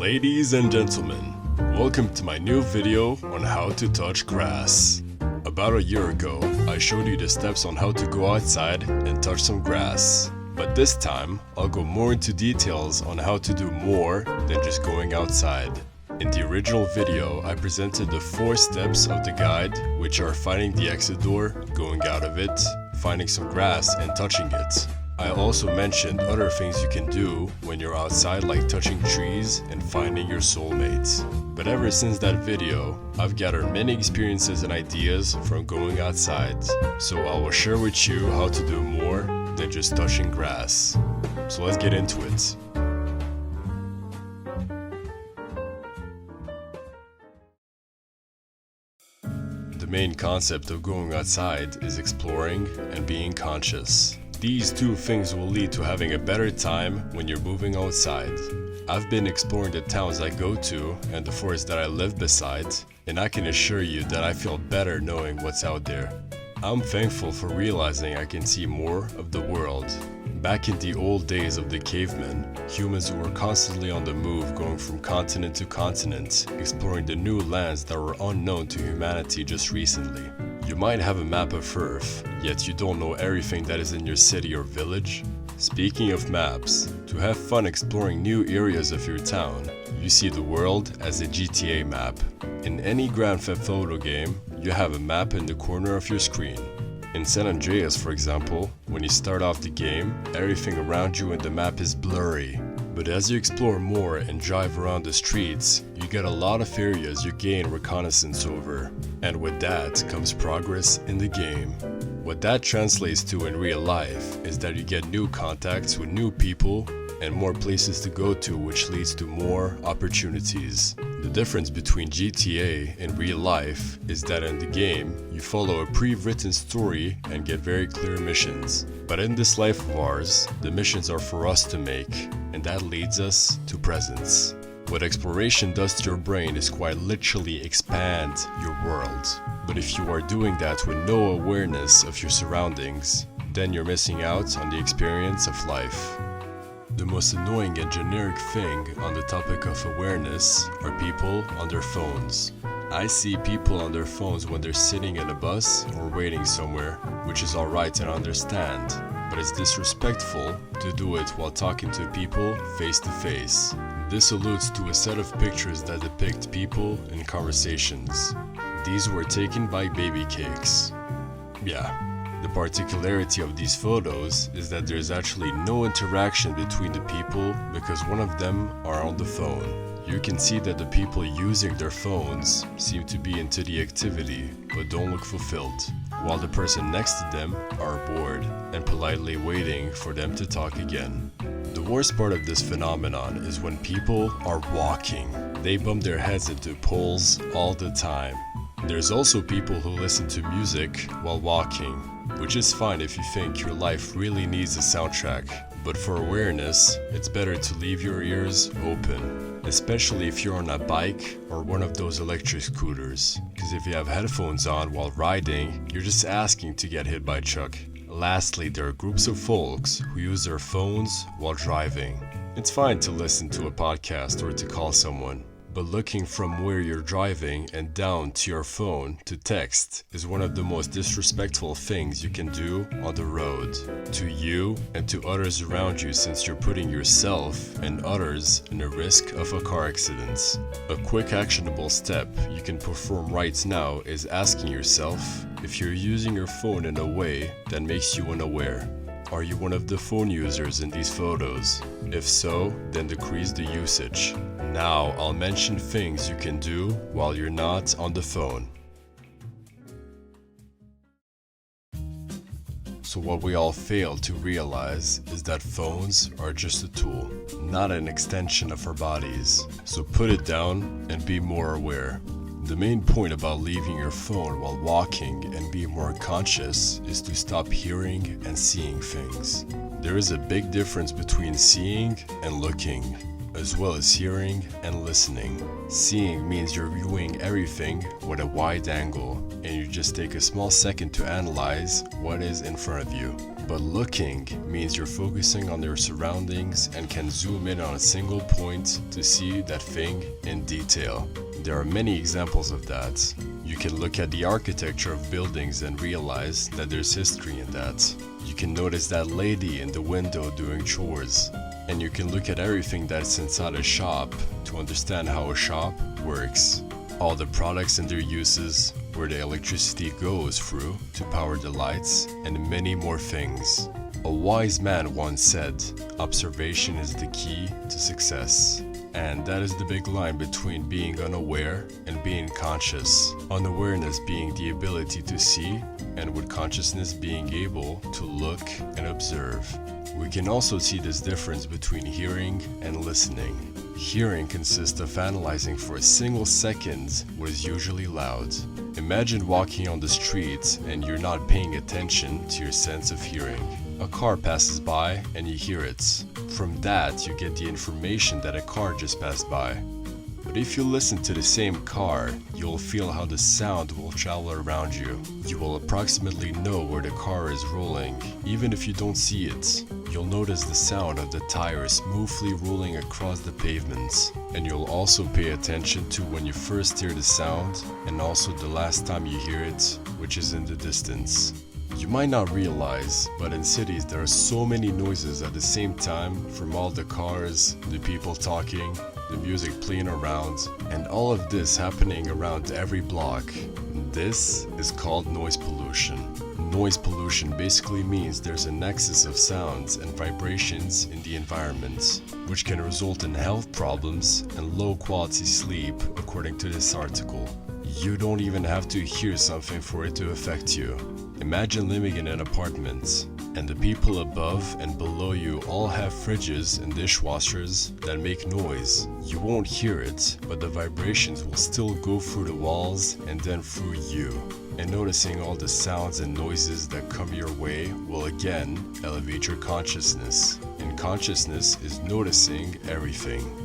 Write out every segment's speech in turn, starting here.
Ladies and gentlemen, welcome to my new video on how to touch grass. About a year ago, I showed you the steps on how to go outside and touch some grass. But this time, I'll go more into details on how to do more than just going outside. In the original video, I presented the 4 steps of the guide, which are finding the exit door, going out of it, finding some grass and touching it. I also mentioned other things you can do when you're outside, like touching trees and finding your soulmate. But ever since that video, I've gathered many experiences and ideas from going outside. So I will share with you how to do more than just touching grass. So let's get into it. The main concept of going outside is exploring and being conscious. These two things will lead to having a better time when you're moving outside. I've been exploring the towns I go to and the forest that I live beside, and I can assure you that I feel better knowing what's out there. I'm thankful for realizing I can see more of the world. Back in the old days of the cavemen, humans who were constantly on the move, going from continent to continent, exploring the new lands that were unknown to humanity just recently. You might have a map of Earth, yet you don't know everything that is in your city or village. Speaking of maps, to have fun exploring new areas of your town, you see the world as a GTA map. In any Grand Theft Auto game, you have a map in the corner of your screen. In San Andreas, for example, when you start off the game, everything around you in the map is blurry. But as you explore more and drive around the streets, you get a lot of areas you gain reconnaissance over. And with that comes progress in the game. What that translates to in real life is that you get new contacts with new people and more places to go to, which leads to more opportunities. The difference between GTA and real life is that in the game, you follow a pre-written story and get very clear missions. But in this life of ours, the missions are for us to make, and that leads us to presence. What exploration does to your brain is quite literally expand your world. But if you are doing that with no awareness of your surroundings, then you're missing out on the experience of life. The most annoying and generic thing on the topic of awareness are people on their phones. I see people on their phones when they're sitting in a bus or waiting somewhere, which is alright and I understand, but it's disrespectful to do it while talking to people face to face. This alludes to a set of pictures that depict people in conversations. These were taken by baby cakes. Yeah. The particularity of these photos is that there's actually no interaction between the people because one of them are on the phone. You can see that the people using their phones seem to be into the activity but don't look fulfilled, while the person next to them are bored and politely waiting for them to talk again. The worst part of this phenomenon is when people are walking. They bump their heads into poles all the time. There's also people who listen to music while walking, which is fine if you think your life really needs a soundtrack. But for awareness, it's better to leave your ears open, especially if you're on a bike or one of those electric scooters. Because if you have headphones on while riding, you're just asking to get hit by a truck. Lastly, there are groups of folks who use their phones while driving. It's fine to listen to a podcast or to call someone. But looking from where you're driving and down to your phone to text is one of the most disrespectful things you can do on the road. To you and to others around you, since you're putting yourself and others in a risk of a car accident. A quick actionable step you can perform right now is asking yourself if you're using your phone in a way that makes you unaware. Are you one of the phone users in these photos? If so, then decrease the usage. Now I'll mention things you can do while you're not on the phone. So what we all fail to realize is that phones are just a tool, not an extension of our bodies. So put it down and be more aware. The main point about leaving your phone while walking and being more conscious is to stop hearing and seeing things. There is a big difference between seeing and looking. as well as hearing and listening. Seeing means you're viewing everything with a wide angle, and you just take a small second to analyze what is in front of you. But looking means you're focusing on your surroundings and can zoom in on a single point to see that thing in detail. There are many examples of that. You can look at the architecture of buildings and realize that there's history in that. You can notice that lady in the window doing chores. And you can look at everything that's inside a shop to understand how a shop works. All the products and their uses, where the electricity goes through to power the lights, and many more things. A wise man once said, "Observation is the key to success." And that is the big line between being unaware and being conscious. Unawareness being the ability to see, and with consciousness being able to look and observe. We can also see this difference between hearing and listening. Hearing consists of analyzing for a single second what is usually loud. Imagine walking on the street and you're not paying attention to your sense of hearing. A car passes by and you hear it. From that, you get the information that a car just passed by. But if you listen to the same car, you'll feel how the sound will travel around you. You will approximately know where the car is rolling, even if you don't see it. You'll notice the sound of the tires smoothly rolling across the pavement. And you'll also pay attention to when you first hear the sound, and also the last time you hear it, which is in the distance. You might not realize, but in cities there are so many noises at the same time, from all the cars, the people talking, the music playing around, and all of this happening around every block. This is called noise pollution. Noise pollution basically means there's a nexus of sounds and vibrations in the environment, which can result in health problems and low quality sleep, according to this article. You don't even have to hear something for it to affect you. Imagine living in an apartment, and the people above and below you all have fridges and dishwashers that make noise. You won't hear it, but the vibrations will still go through the walls and then through you. And noticing all the sounds and noises that come your way will again elevate your consciousness. And consciousness is noticing everything.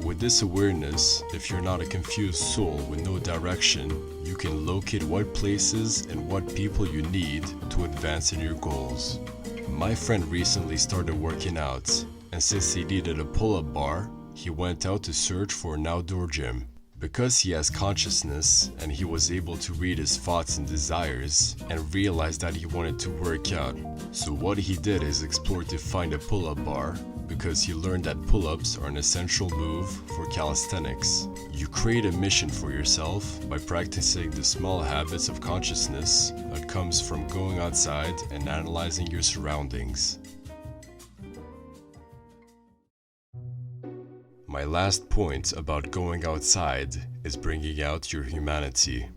With this awareness, if you're not a confused soul with no direction, you can locate what places and what people you need to advance in your goals. My friend recently started working out, and since he needed a pull-up bar, he went out to search for an outdoor gym. Because he has consciousness and he was able to read his thoughts and desires and realized that he wanted to work out. So what he did is explore to find a pull-up bar, because he learned that pull-ups are an essential move for calisthenics. You create a mission for yourself by practicing the small habits of consciousness that comes from going outside and analyzing your surroundings. My last point about going outside is bringing out your humanity.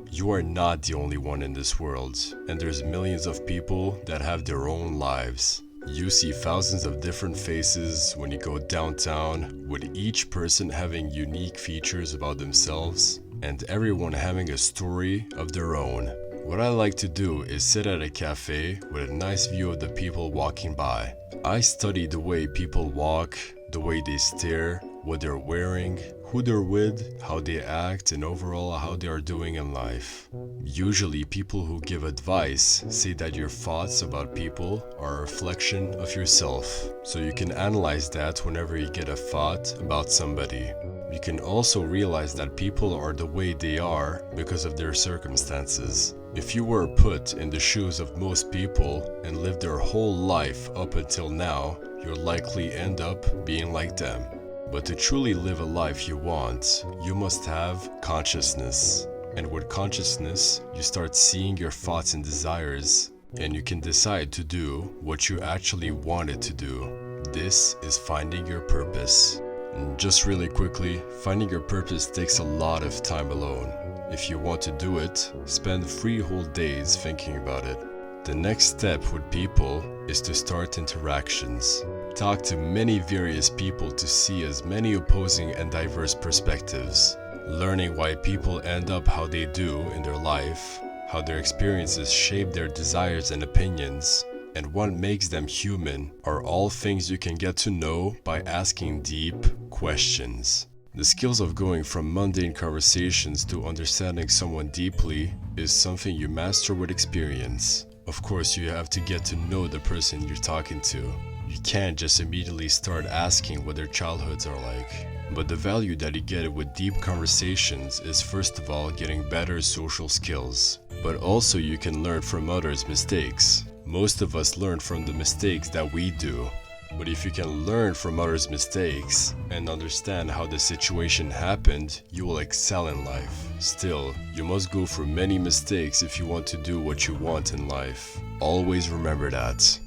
You are not the only one in this world, and there's millions of people that have their own lives. You see thousands of different faces when you go downtown, with each person having unique features about themselves, and everyone having a story of their own. What I like to do is sit at a cafe with a nice view of the people walking by. I study the way people walk, the way they stare, what they're wearing, who they're with, how they act, and overall how they are doing in life. Usually people who give advice say that your thoughts about people are a reflection of yourself. So you can analyze that whenever you get a thought about somebody. You can also realize that people are the way they are because of their circumstances. If you were put in the shoes of most people and lived their whole life up until now, you'll likely end up being like them. But to truly live a life you want, you must have consciousness. And with consciousness, you start seeing your thoughts and desires, and you can decide to do what you actually wanted to do. This is finding your purpose. And just really quickly, finding your purpose takes a lot of time alone. If you want to do it, spend 3 whole days thinking about it. The next step with people is to start interactions. Talk to many various people to see as many opposing and diverse perspectives. Learning why people end up how they do in their life, how their experiences shape their desires and opinions, and what makes them human are all things you can get to know by asking deep questions. The skills of going from mundane conversations to understanding someone deeply is something you master with experience. Of course, you have to get to know the person you're talking to. You can't just immediately start asking what their childhoods are like. But the value that you get with deep conversations is first of all getting better social skills. But also you can learn from others' mistakes. Most of us learn from the mistakes that we do. But if you can learn from others' mistakes and understand how the situation happened, you will excel in life. Still, you must go through many mistakes if you want to do what you want in life. Always remember that.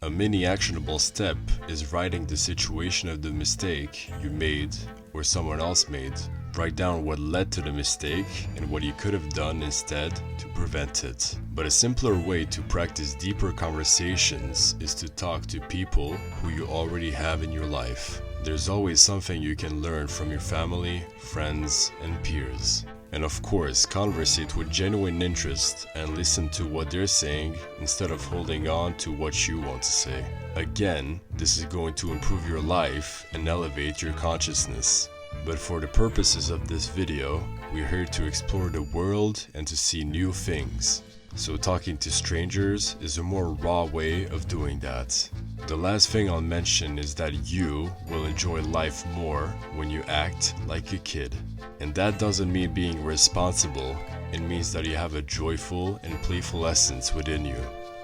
A mini actionable step is writing the situation of the mistake you made or someone else made. Write down what led to the mistake and what you could have done instead to prevent it. But a simpler way to practice deeper conversations is to talk to people who you already have in your life. There's always something you can learn from your family, friends, and peers. And of course, conversate with genuine interest and listen to what they're saying instead of holding on to what you want to say. Again, this is going to improve your life and elevate your consciousness. But for the purposes of this video, we're here to explore the world and to see new things. So talking to strangers is a more raw way of doing that. The last thing I'll mention is that you will enjoy life more when you act like a kid. And that doesn't mean being responsible, it means that you have a joyful and playful essence within you.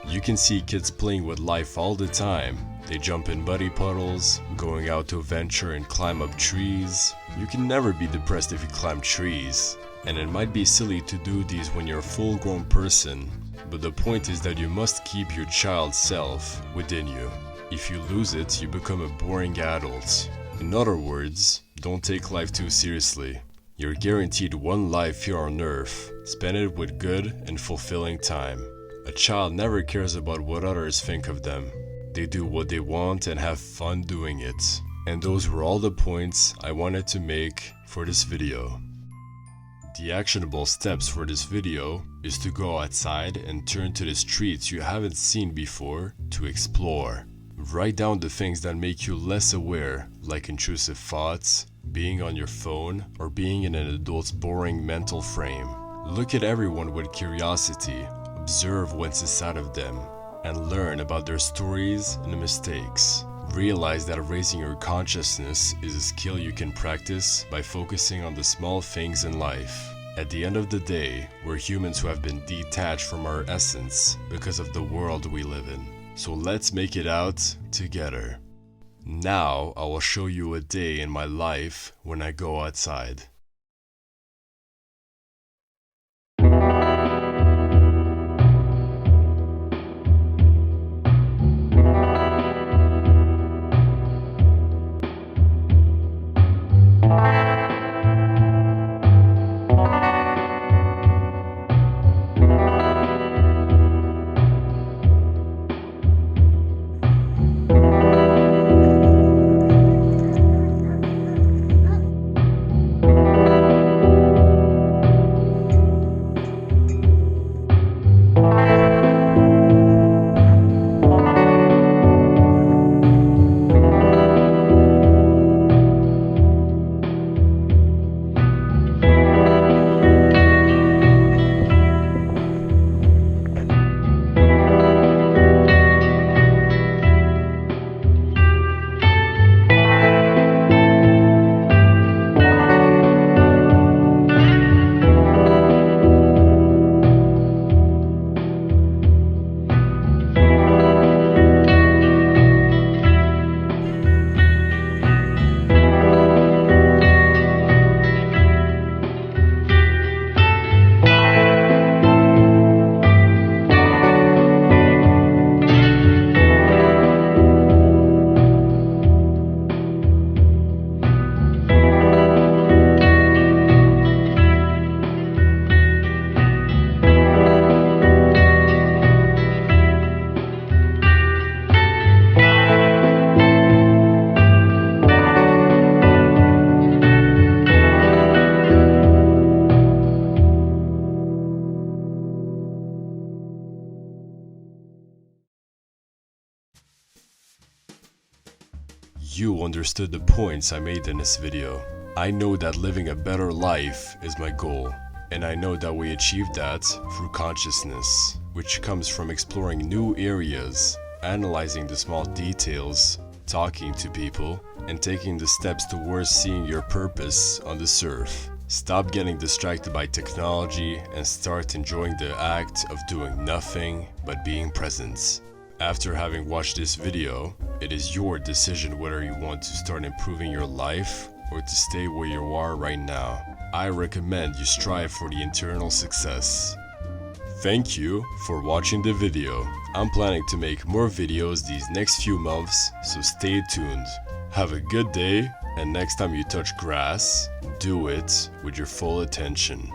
You can see kids playing with life all the time. They jump in muddy puddles, going out to venture and climb up trees. You can never be depressed if you climb trees. And it might be silly to do these when you're a full-grown person, but the point is that you must keep your child self within you. If you lose it, you become a boring adult. In other words, don't take life too seriously. You're guaranteed one life here on Earth. Spend it with good and fulfilling time. A child never cares about what others think of them. They do what they want and have fun doing it. And those were all the points I wanted to make for this video. The actionable steps for this video is to go outside and turn to the streets you haven't seen before to explore. Write down the things that make you less aware, like intrusive thoughts, being on your phone, or being in an adult's boring mental frame. Look at everyone with curiosity, observe what's inside of them, and learn about their stories and mistakes. Realize that raising your consciousness is a skill you can practice by focusing on the small things in life. At the end of the day, we're humans who have been detached from our essence because of the world we live in. So let's make it out together. Now I will show you a day in my life when I go outside. understood the points I made in this video. I know that living a better life is my goal, and I know that we achieve that through consciousness, which comes from exploring new areas, analyzing the small details, talking to people, and taking the steps towards seeing your purpose on this earth. Stop getting distracted by technology and start enjoying the act of doing nothing but being present. After having watched this video, it is your decision whether you want to start improving your life or to stay where you are right now. I recommend you strive for the internal success. Thank you for watching the video. I'm planning to make more videos these next few months, so stay tuned. Have a good day, and next time you touch grass, do it with your full attention.